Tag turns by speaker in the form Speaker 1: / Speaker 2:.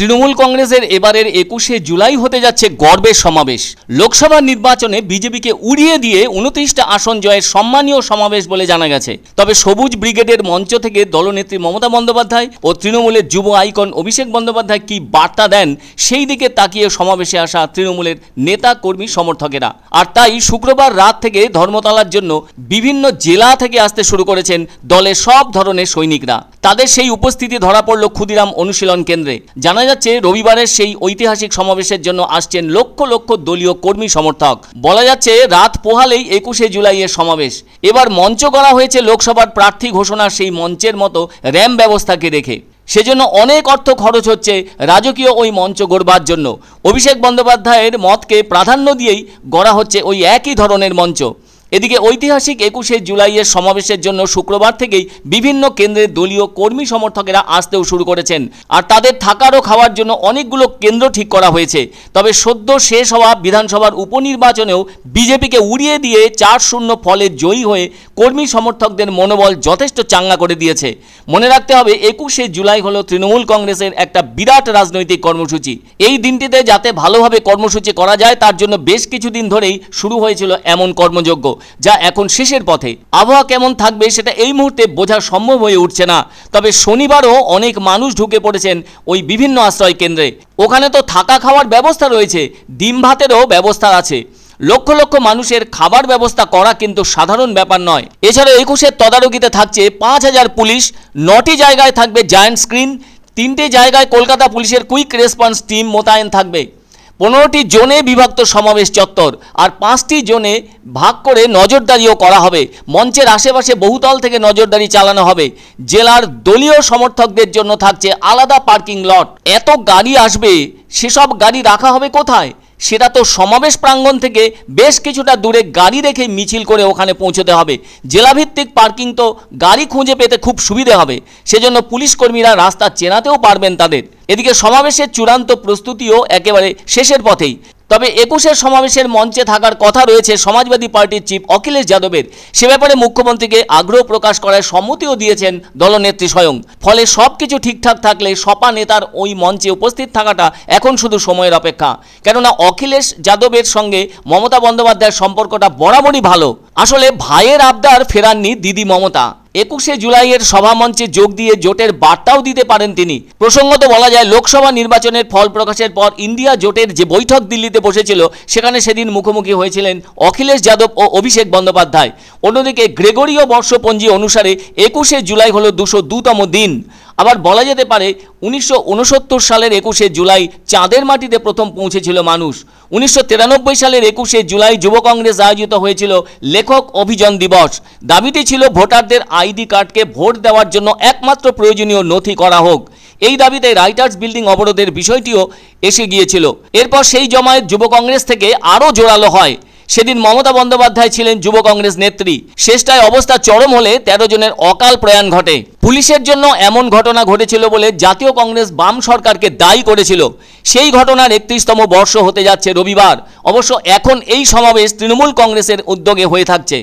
Speaker 1: তৃণমূল কংগ্রেসের এবারের 21শে জুলাই হতে যাচ্ছে গর্বের সমাবেশ। লোকসভা নির্বাচনে বিজেপিকে উড়িয়ে দিয়ে 29টা আসন জয়ের সম্মানীয় সমাবেশ বলে জানা গেছে। তবে সবুজ ব্রিগেডের মঞ্চ থেকে দলনেত্রী মমতা বন্দ্যোপাধ্যায় ও তৃণমূলের যুব আইকন অভিষেক বন্দ্যোপাধ্যায় কি বার্তা দেন সেই দিকে তাকিয়ে সমাবেশে আসা তৃণমূলের নেতা কর্মী সমর্থকেরা। আর তাই শুক্রবার রাত থেকে ধর্মতলার জন্য বিভিন্ন জেলা থেকে আসতে শুরু করেছেন দলের সব ধরনের সৈনিকরা। তাদের সেই উপস্থিতি ধরা পড়ল ক্ষুদিরাম অনুশীলন কেন্দ্রে। জানা যাচ্ছে রবিবারের সেই ঐতিহাসিক সমাবেশের জন্য আসছেন লক্ষ লক্ষ দলীয় কর্মী সমর্থক। বলা যাচ্ছে রাত পোহালেই 21শে জুলাইয়ের সমাবেশ। এবার মঞ্চ করা হয়েছে লোকসভার প্রার্থী ঘোষণার সেই মঞ্চের মতো র্যাম্প ব্যবস্থাকে রেখে। সেজন্য অনেক অর্থ খরচ হচ্ছে রাজকীয় ওই মঞ্চ গড়বার জন্য। অভিষেক বন্দ্যোপাধ্যায়ের মতকে প্রাধান্য দিয়েই গড়া হচ্ছে ওই একই ধরনের মঞ্চ। এদিকে ঐতিহাসিক 21শে জুলাইয়ের সমাবেশের জন্য শুক্রবার থেকেই বিভিন্ন কেন্দ্রের দলীয় কর্মী সমর্থকেরা আসতেও শুরু করেছেন। আর তাদের থাকার ও খাওয়ার জন্য অনেকগুলো কেন্দ্র ঠিক করা হয়েছে। তবে সদ্য শেষ হওয়া বিধানসভার উপনির্বাচনেও বিজেপিকে উড়িয়ে দিয়ে 4-0 ফলে জয়ী হয়ে কর্মী সমর্থকদের মনোবল যথেষ্ট চাঙ্গা করে দিয়েছে। মনে রাখতে হবে 21শে জুলাই হলো তৃণমূল কংগ্রেসের একটা বিরাট রাজনৈতিক কর্মসূচি। এই দিনটিতে যাতে ভালোভাবে কর্মসূচি করা যায় তার জন্য বেশ কিছুদিন ধরেই শুরু হয়েছিল এমন কর্মযজ্ঞ, যা এখন শেষের পথে। আবহাওয়া কেমন থাকবে সেটা এই মুহূর্তে বোঝা সম্ভব হয়ে উঠছে না। তবে শনিবারও অনেক মানুষ ঢুকে পড়েছেন ওই বিভিন্ন আশ্রয় কেন্দ্রে। ওখানে তো থাকা খাওয়ার ব্যবস্থা রয়েছে, ডিম ভাতেরও ব্যবস্থা আছে। লক্ষ লক্ষ মানুষের খাবার ব্যবস্থা করা কিন্তু সাধারণ ব্যাপার নয়। এছাড়া 21শে তদারকিতে থাকছে 5000 পুলিশ, 9টি জায়গায় থাকবে জায়ান্ট স্ক্রিন, 3টে জায়গায় কলকাতা পুলিশের কুইক রেসপন্স টিম মোতায়েন থাকবে। 15টি জোনে বিভক্ত সমাবেশ চত্বর আর 5টি জোনে ভাগ করে নজরদারিও করা হবে। মঞ্চের আশেপাশে বহুতল থেকে নজরদারি চালানো হবে। জেলার দলীয় সমর্থকদের জন্য থাকছে আলাদা পার্কিং লট। এত গাড়ি আসবে, সেসব গাড়ি রাখা হবে কোথায়? সেটা তো সমাবেশ প্রাঙ্গণ থেকে বেশ কিছুটা দূরে গাড়ি রেখে মিছিল করে ওখানে পৌঁছতে হবে। জেলাভিত্তিক পার্কিং তো গাড়ি খুঁজে পেতে খুব সুবিধে হবে। সেজন্য পুলিশ কর্মীরা রাস্তা চেনাতেও পারবেন তাদের। এদিকে সমাবেশের চূড়ান্ত প্রস্তুতিও একেবারে শেষের পথেই। তবে 21শে সমাবেশের মঞ্চে থাকার কথা রয়েছে সমাজবাদী পার্টির চিফ অখিলেশ যাদবের। সে ব্যাপারে মুখ্যমন্ত্রীকে আগ্রহ প্রকাশ করার সম্মতিও দিয়েছেন দলনেত্রী স্বয়ং। ফলে সবকিছু ঠিকঠাক থাকলে সপা নেতার ওই মঞ্চে উপস্থিত থাকাটা এখন শুধু সময়ের অপেক্ষা। কেননা অখিলেশ যাদবের সঙ্গে মমতা বন্দ্যোপাধ্যায়ের সম্পর্কটা বরাবরই ভালো। আসলে ভাইয়ের আবদার ফেরাননি দিদি মমতা। 21শে জুলাইয়ের সভামঞ্চে যোগ দিয়ে জোটের বার্তাও দিতে পারেন তিনি। প্রসঙ্গত বলা যায়, লোকসভা নির্বাচনের ফল প্রকাশের পর ইন্ডিয়া জোটের যে বৈঠক দিল্লিতে বসেছিল সেখানে সেদিন মুখোমুখি হয়েছিলেন অখিলেশ যাদব ও অভিষেক বন্দ্যোপাধ্যায়। অন্যদিকে গ্রেগরীয় বর্ষপঞ্জি অনুসারে 21শে জুলাই হলো 202তম দিন। আবার বলা যেতে পারে 1969 সালের 21শে জুলাই চাঁদের মাটিতে প্রথম পৌঁছেছিল মানুষ। 1993 সালের 21শে জুলাই যুব কংগ্রেস আয়োজিত হয়েছিল লেখক অভিযান দিবস। দাবিটি ছিল ভোটারদের আইডি কার্ডকে ভোট দেওয়ার জন্য একমাত্র প্রয়োজনীয় নথি করা হোক। এই দাবিতে রাইটার্স বিল্ডিং অবরোধের বিষয়টিও এসে গিয়েছিল। এরপর সেই জমায়েত যুব কংগ্রেস থেকে আরও জোরালো হয়। সেদিন মমতা বন্দ্যোপাধ্যায় ছিলেন যুব কংগ্রেস নেত্রী। শেষটায় অবস্থা চরম হলে 13 জনের অকাল প্রয়াণ ঘটে। পুলিশের জন্য এমন ঘটনা ঘটেছিল বলে জাতীয় কংগ্রেস বাম সরকারকে দায়ী করেছিল। সেই ঘটনার 31তম বর্ষ হতে যাচ্ছে রবিবার। অবশ্য এখন এই সমাবেশ তৃণমূল কংগ্রেসের উদ্যোগে হয়ে থাকছে।